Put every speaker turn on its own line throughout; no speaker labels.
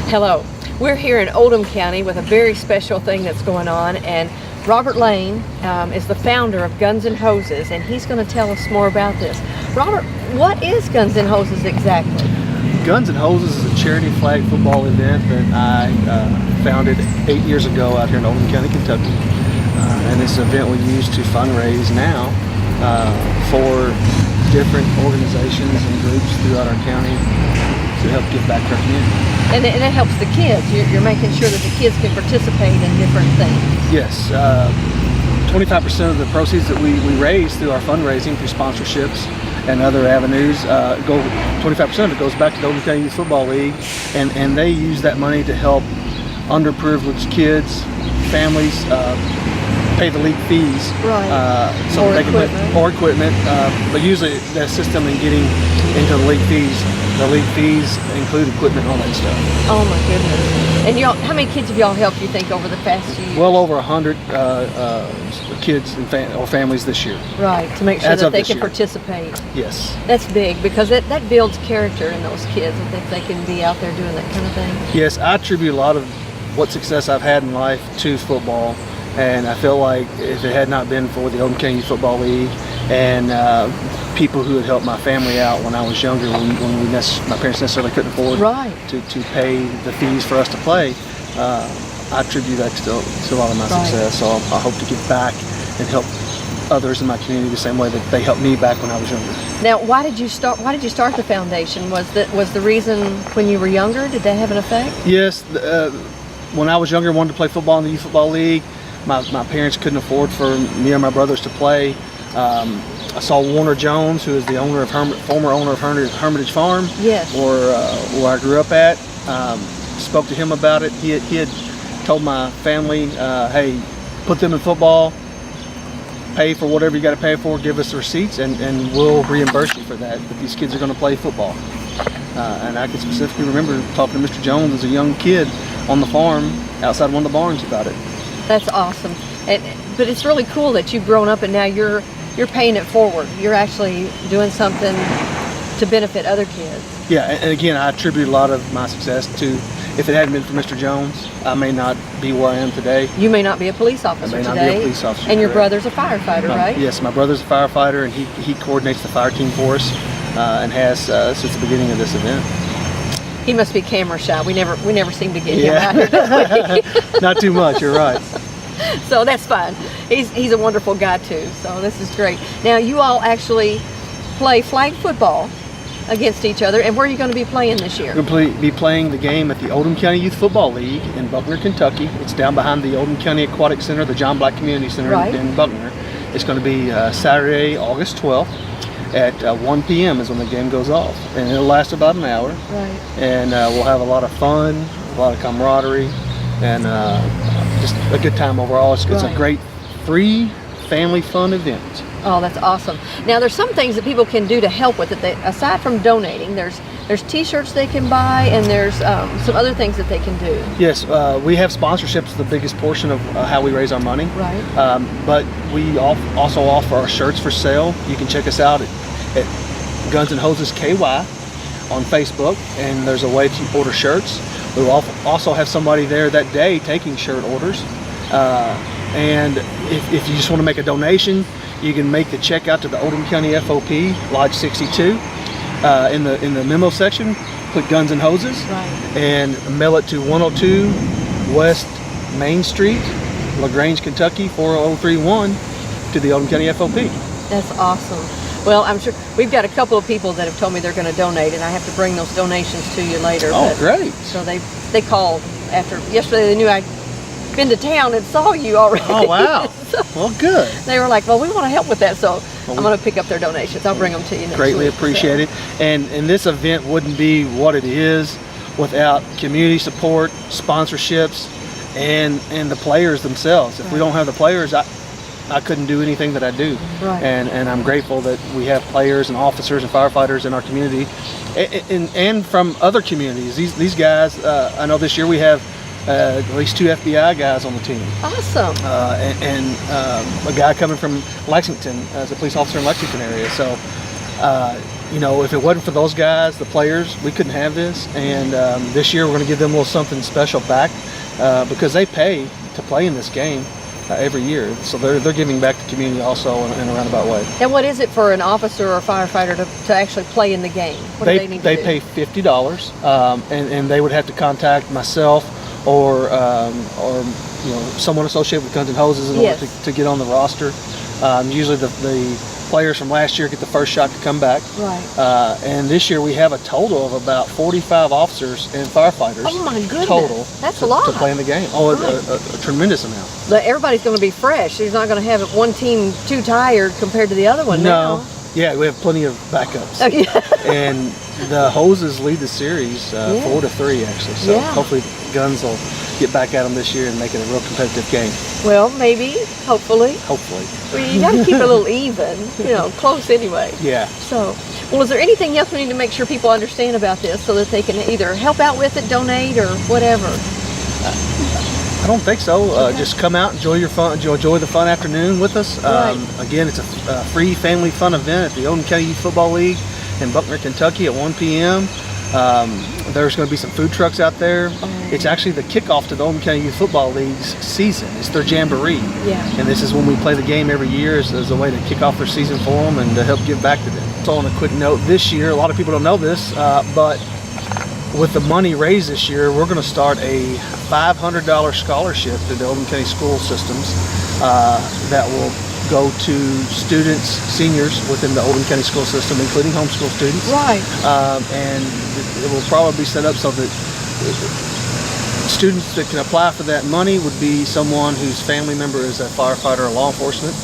Hello. We're here in Oldham County with a very special thing that's going on, and Robert Lane is the founder of Guns and Hoses, and he's going to tell us more about this. Robert, what is Guns and Hoses exactly?
Guns and Hoses is a charity flag football event that I founded 8 years ago out here in Oldham County, Kentucky. And it's an event we use to fundraise now for different organizations and groups throughout our county to help give back to our community.
And it helps the kids. You're making sure that the kids can participate in different things.
Yes. 25% of the proceeds that we raise through our fundraising, through sponsorships and other avenues, 25% of it goes back to the Oldham County Youth Football League, and they use that money to help underprivileged kids, families, pay the league fees,
right?
So they can pay more equipment. But usually the assist them in getting into the league fees. The league fees include equipment and all that stuff.
Oh my goodness! And y'all, how many kids have y'all helped, you think, over the past few years?
Well over 100 kids and or families this year.
Right, to make sure that they can participate.
Yes.
That's big, because that builds character in those kids, if they can be out there doing that kind of thing.
Yes, I attribute a lot of what success I've had in life to football. And I feel like if it had not been for the Oldham County Youth Football League and people who had helped my family out when I was younger, when my parents necessarily couldn't afford to pay the fees for us to play, I attribute that to a lot of my success. So I hope to give back and help others in my community the same way that they helped me back when I was younger.
Now, why did you start the foundation? Was the reason when you were younger? Did that have an effect?
Yes, when I was younger, wanted to play football in the Youth Football League. My parents couldn't afford for me and my brothers to play. I saw Warner Jones, who is the owner of former owner of Hermitage Farm,
yes,
where I grew up at. Spoke to him about it. He had told my family, "Hey, put them in football. Pay for whatever you got to pay for. Give us the receipts, and we'll reimburse you for that. But these kids are going to play football." And I can specifically remember talking to Mr. Jones as a young kid on the farm outside one of the barns about it.
That's awesome. But it's really cool that you've grown up and now you're paying it forward. You're actually doing something to benefit other kids.
Yeah, and again, I attribute a lot of my success to, if it hadn't been for Mr. Jones, I may not be where I am today.
You may not be a police officer today.
I may not be a police officer.
And your brother's a firefighter, right?
Yes, my brother's a firefighter, and he coordinates the fire team for us, and has since the beginning of this event.
He must be camera shy. We never seem to get him out here, does we?
Not too much, you're right.
So that's fine. He's a wonderful guy too, so this is great. Now you all actually play flag football against each other, and where are you going to be playing this year?
We're going to be playing the game at the Oldham County Youth Football League in Buckner, Kentucky. It's down behind the Oldham County Aquatic Center, the John Black Community Center in Buckner. It's going to be Saturday, August 12th. At 1 p.m. is when the game goes off, and it'll last about an hour.
Right.
And we'll have a lot of fun, a lot of camaraderie, and just a good time overall. It's a great free family fun event.
Oh, that's awesome. Now there's some things that people can do to help with it. Aside from donating, there's t-shirts they can buy, and there's some other things that they can do. Yes,
we have sponsorships, the biggest portion of how we raise our money.
Right.
But we also offer our shirts for sale. You can check us out at Guns and Hoses KY on Facebook, and there's a way to order shirts. We will also have somebody there that day taking shirt orders. And if you just want to make a donation, you can make the check out to the Oldham County FOP, Lodge 62. In the memo section, click Guns and Hoses, and mail it to 102 West Main Street, Lagrange, Kentucky 40031, to the Oldham County FOP.
That's awesome. Well, I'm sure we've got a couple of people that have told me they're going to donate, and I have to bring those donations to you later.
Oh, great!
So they called after yesterday. They knew I'd been to town and saw you already.
Oh, wow.
So
well, good.
They were like, well, we want to help with that, so I'm going to pick up their donations. I'll bring them to you next week.
Greatly appreciate it. And this event wouldn't be what it is without community support, sponsorships, and the players themselves. If we don't have the players, I couldn't do anything that I do.
Right.
And I'm grateful that we have players and officers and firefighters in our community, and from other communities. These guys, I know this year we have at least 2 FBI guys on the team.
Awesome.
And a guy coming from Lexington as a police officer in Lexington area. So you know, if it wasn't for those guys, the players, we couldn't have this. And this year we're going to give them a little something special back because they pay to play in this game every year. So they're giving back to the community also in a roundabout way.
And what is it for an officer or firefighter to actually play in the game? What do they need to do?
They pay $50, and they would have to contact myself or you know, someone associated with Guns and Hoses in order to get on the roster. Usually the players from last year get the first shot to come back.
Right.
And this year we have a total of about 45 officers and firefighters.
Oh my goodness.
Total.
That's a lot.
To play in the game. Oh,
Right.
a tremendous amount.
But everybody's going to be fresh. There's not going to have one team too tired compared to the other one
No.
now.
Yeah, we have plenty of backups.
Oh, yeah.
And the Hoses lead the series 4-3 actually. So
Yeah.
hopefully Guns will get back at them this year and make it a real competitive game.
Well, maybe, hopefully.
Hopefully.
Well, you got to keep it a little even, you know, close anyway.
Yeah.
So, well, is there anything else we need to make sure people understand about this so that they can either help out with it, donate, or whatever?
I don't think so. Just come out, enjoy your fun, enjoy the fun afternoon with us.
Right.
Again, it's a free family fun event at the Oldham County Youth Football League in Buckner, Kentucky at 1 p.m. There's going to be some food trucks out there. It's actually the kickoff to the Oldham County Youth Football League's season. It's their jamboree.
Yeah.
And this is when we play the game every year as a way to kick off their season for them and to help give back to them. So on a quick note, this year, a lot of people don't know this, but with the money raised this year, we're going to start a $500 scholarship to the Oldham County school systems that will go to students, seniors within the Oldham County school system, including homeschool students.
Right.
And it will probably be set up so that students that can apply for that money would be someone whose family member is a firefighter or law enforcement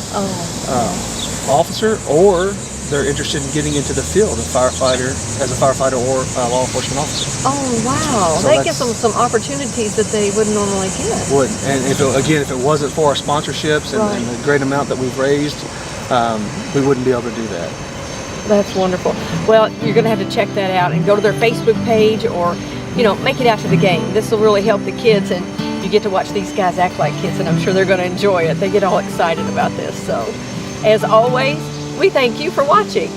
officer, or they're interested in getting into the field as a firefighter or a law enforcement officer.
Oh, wow.
So
that gives them some opportunities that they wouldn't normally get.
Would. And if it wasn't for our sponsorships and,
Right.
and the great amount that we've raised, we wouldn't be able to do that.
That's wonderful. Well, you're going to have to check that out and go to their Facebook page or, you know, make it out to the game. This will really help the kids, and you get to watch these guys act like kids, and I'm sure they're going to enjoy it. They get all excited about this. So, as always, we thank you for watching.